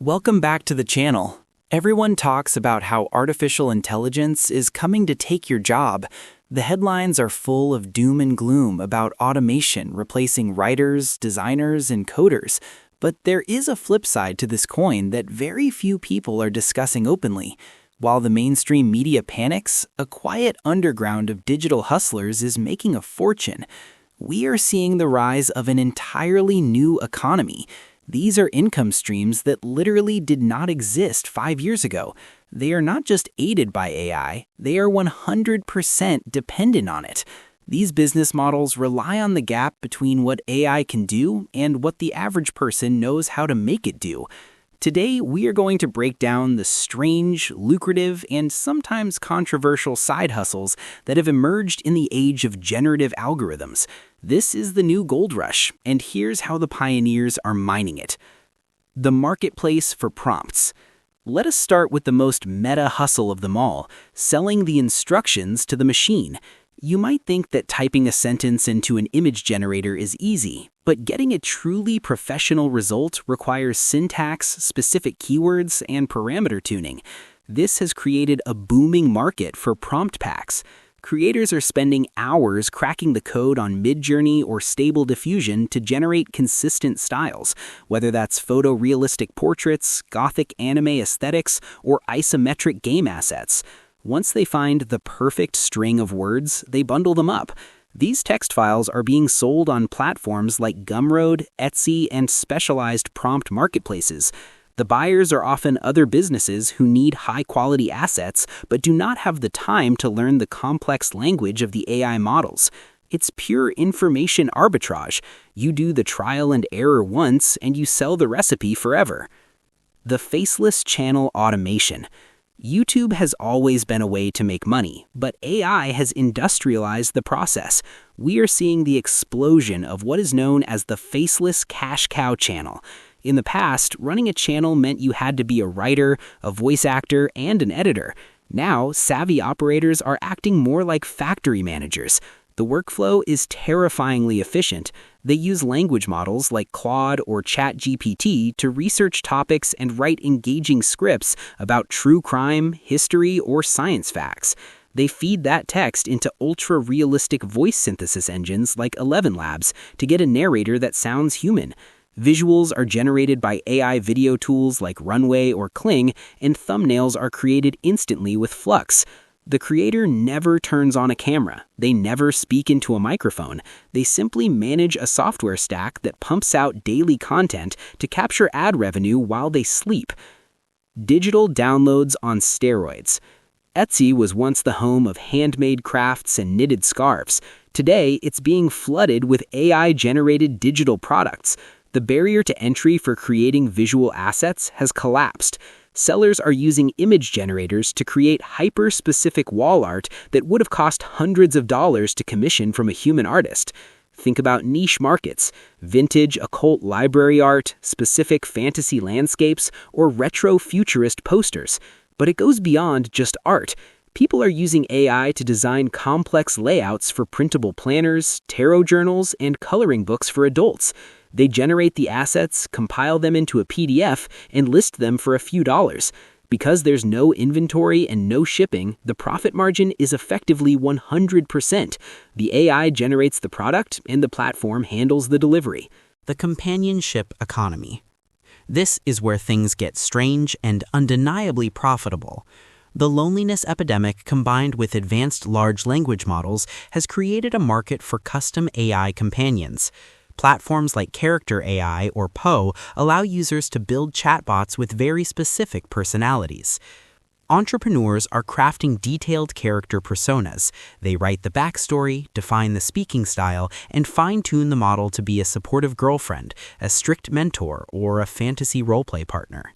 Welcome back to the channel. Everyone talks about how artificial intelligence is coming to take your job. The headlines are full of doom and gloom about automation replacing writers, designers, and coders. But there is a flip side to this coin that very few people are discussing openly. While the mainstream media panics, a quiet underground of digital hustlers is making a fortune. We are seeing the rise of an entirely new economy. These are income streams that literally did not exist 5 years ago. They are not just aided by AI, they are 100% dependent on it. These business models rely on the gap between what AI can do and what the average person knows how to make it do. Today, we are going to break down the strange, lucrative, and sometimes controversial side hustles that have emerged in the age of generative algorithms. This is the new gold rush, and here's how the pioneers are mining it. The marketplace for prompts. Let us start with the most meta hustle of them all, selling the instructions to the machine. You might think that typing a sentence into an image generator is easy, but getting a truly professional result requires syntax, specific keywords, and parameter tuning. This has created a booming market for prompt packs. Creators are spending hours cracking the code on Midjourney or Stable Diffusion to generate consistent styles, whether that's photorealistic portraits, gothic anime aesthetics, or isometric game assets. Once they find the perfect string of words, they bundle them up. These text files are being sold on platforms like Gumroad, Etsy, and specialized prompt marketplaces. The buyers are often other businesses who need high-quality assets but do not have the time to learn the complex language of the AI models. It's pure information arbitrage. You do the trial and error once, and you sell the recipe forever. The faceless channel automation. YouTube has always been a way to make money, but AI has industrialized the process. We are seeing the explosion of what is known as the faceless cash cow channel. In the past, running a channel meant you had to be a writer, a voice actor, and an editor. Now, savvy operators are acting more like factory managers. The workflow is terrifyingly efficient. They use language models like Claude or ChatGPT to research topics and write engaging scripts about true crime, history, or science facts. They feed that text into ultra-realistic voice synthesis engines like 11 Labs to get a narrator that sounds human. Visuals are generated by AI video tools like Runway or Kling, and thumbnails are created instantly with Flux. The creator never turns on a camera. They never speak into a microphone. They simply manage a software stack that pumps out daily content to capture ad revenue while they sleep. Digital downloads on steroids. Etsy was once the home of handmade crafts and knitted scarves. Today, it's being flooded with AI-generated digital products. The barrier to entry for creating visual assets has collapsed. Sellers are using image generators to create hyper-specific wall art that would have cost hundreds of dollars to commission from a human artist. Think about niche markets, vintage occult library art, specific fantasy landscapes, or retro-futurist posters. But it goes beyond just art. People are using AI to design complex layouts for printable planners, tarot journals, and coloring books for adults. They generate the assets, compile them into a PDF, and list them for a few dollars. Because there's no inventory and no shipping, the profit margin is effectively 100%. The AI generates the product, and the platform handles the delivery. The companionship economy. This is where things get strange and undeniably profitable. The loneliness epidemic combined with advanced large language models has created a market for custom AI companions. Platforms like Character AI or Poe allow users to build chatbots with very specific personalities. Entrepreneurs are crafting detailed character personas. They write the backstory, define the speaking style, and fine-tune the model to be a supportive girlfriend, a strict mentor, or a fantasy roleplay partner.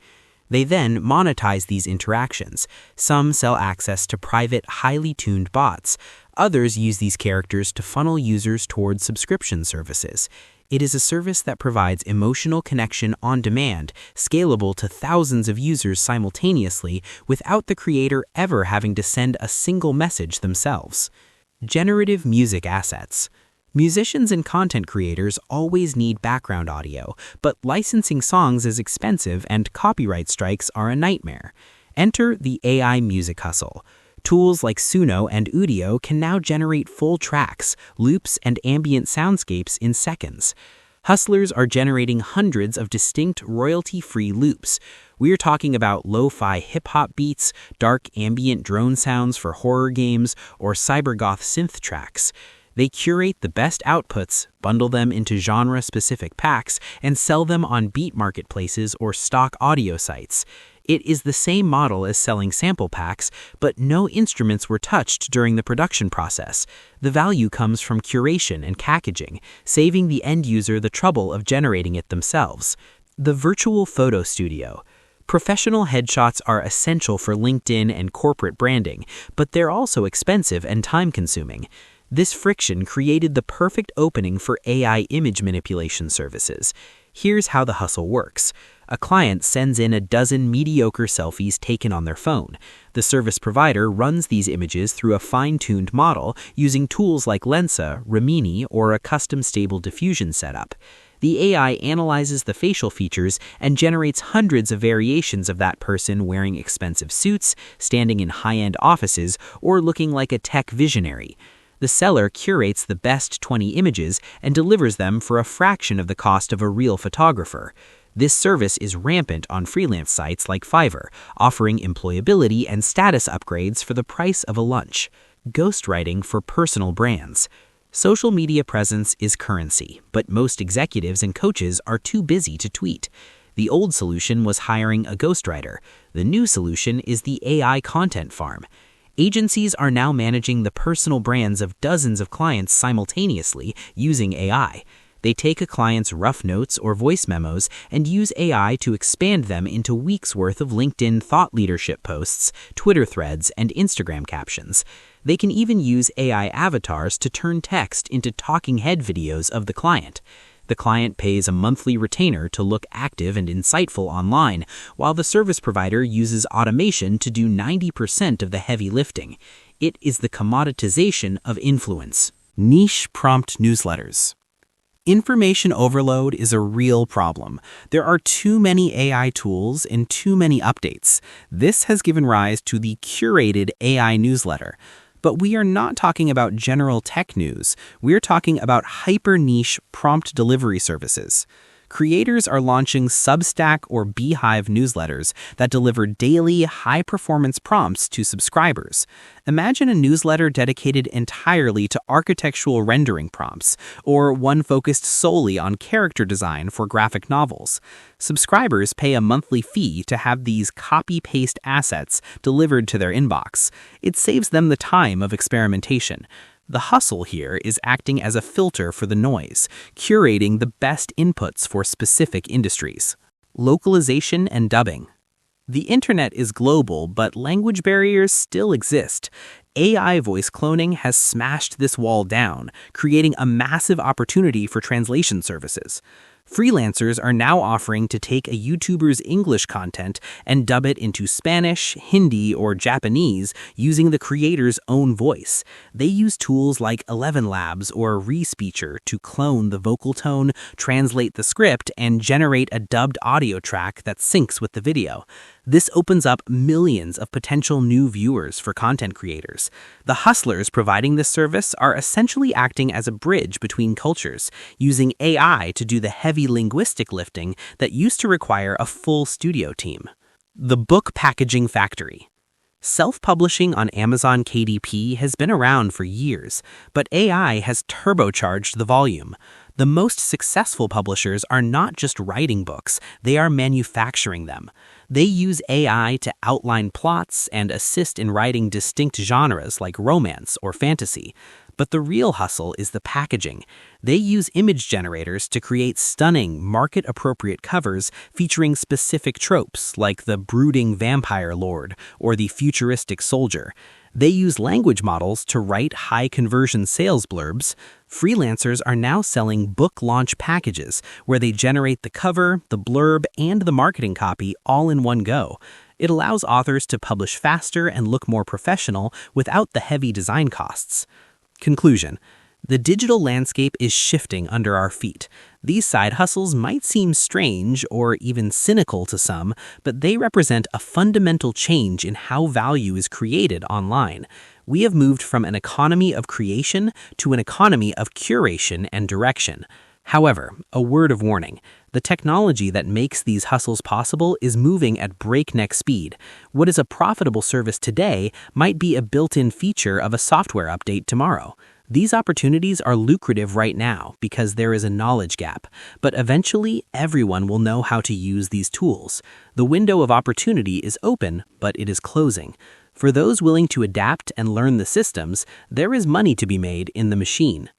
They then monetize these interactions. Some sell access to private, highly tuned bots. Others use these characters to funnel users towards subscription services. It is a service that provides emotional connection on demand, scalable to thousands of users simultaneously without the creator ever having to send a single message themselves. Generative music assets. Musicians and content creators always need background audio, but licensing songs is expensive and copyright strikes are a nightmare. Enter the AI music hustle. Tools like Suno and Udio can now generate full tracks, loops, and ambient soundscapes in seconds. Hustlers are generating hundreds of distinct royalty-free loops. We're talking about lo-fi hip-hop beats, dark ambient drone sounds for horror games, or cybergoth synth tracks. They curate the best outputs, bundle them into genre-specific packs, and sell them on beat marketplaces or stock audio sites. It is the same model as selling sample packs, but no instruments were touched during the production process. The value comes from curation and packaging, saving the end user the trouble of generating it themselves. The virtual photo studio. Professional headshots are essential for LinkedIn and corporate branding, but they're also expensive and time-consuming. This friction created the perfect opening for AI image manipulation services. Here's how the hustle works. A client sends in a dozen mediocre selfies taken on their phone. The service provider runs these images through a fine-tuned model using tools like Lensa, Rimini, or a custom stable diffusion setup. The AI analyzes the facial features and generates hundreds of variations of that person wearing expensive suits, standing in high-end offices, or looking like a tech visionary. The seller curates the best 20 images and delivers them for a fraction of the cost of a real photographer. This service is rampant on freelance sites like Fiverr, offering employability and status upgrades for the price of a lunch. Ghostwriting for personal brands. Social media presence is currency, but most executives and coaches are too busy to tweet. The old solution was hiring a ghostwriter. The new solution is the AI content farm. Agencies are now managing the personal brands of dozens of clients simultaneously using AI. They take a client's rough notes or voice memos and use AI to expand them into weeks' worth of LinkedIn thought leadership posts, Twitter threads, and Instagram captions. They can even use AI avatars to turn text into talking head videos of the client. The client pays a monthly retainer to look active and insightful online, while the service provider uses automation to do 90% of the heavy lifting. It is the commoditization of influence. Niche prompt newsletters. Information overload is a real problem. There are too many AI tools and too many updates. This has given rise to the curated AI newsletter. But we are not talking about general tech news. We're talking about hyper-niche prompt delivery services. Creators are launching Substack or Beehive newsletters that deliver daily, high-performance prompts to subscribers. Imagine a newsletter dedicated entirely to architectural rendering prompts, or one focused solely on character design for graphic novels. Subscribers pay a monthly fee to have these copy-paste assets delivered to their inbox. It saves them the time of experimentation. The hustle here is acting as a filter for the noise, curating the best inputs for specific industries. Localization and dubbing. The internet is global, but language barriers still exist. AI voice cloning has smashed this wall down, creating a massive opportunity for translation services. Freelancers are now offering to take a YouTuber's English content and dub it into Spanish, Hindi, or Japanese using the creator's own voice. They use tools like 11 Labs or Respeecher to clone the vocal tone, translate the script, and generate a dubbed audio track that syncs with the video. This opens up millions of potential new viewers for content creators. The hustlers providing this service are essentially acting as a bridge between cultures, using AI to do the heavy linguistic lifting that used to require a full studio team. The book packaging factory. Self-publishing on Amazon KDP has been around for years, but AI has turbocharged the volume. The most successful publishers are not just writing books, they are manufacturing them. They use AI to outline plots and assist in writing distinct genres like romance or fantasy. But the real hustle is the packaging. They use image generators to create stunning, market-appropriate covers featuring specific tropes like the brooding vampire lord or the futuristic soldier. They use language models to write high-conversion sales blurbs. Freelancers are now selling book launch packages where they generate the cover, the blurb, and the marketing copy all in one go. It allows authors to publish faster and look more professional without the heavy design costs. Conclusion. The digital landscape is shifting under our feet. These side hustles might seem strange or even cynical to some, but they represent a fundamental change in how value is created online. We have moved from an economy of creation to an economy of curation and direction. However, a word of warning. The technology that makes these hustles possible is moving at breakneck speed. What is a profitable service today might be a built-in feature of a software update tomorrow. These opportunities are lucrative right now because there is a knowledge gap, but eventually everyone will know how to use these tools. The window of opportunity is open, but it is closing. For those willing to adapt and learn the systems, there is money to be made in the machine.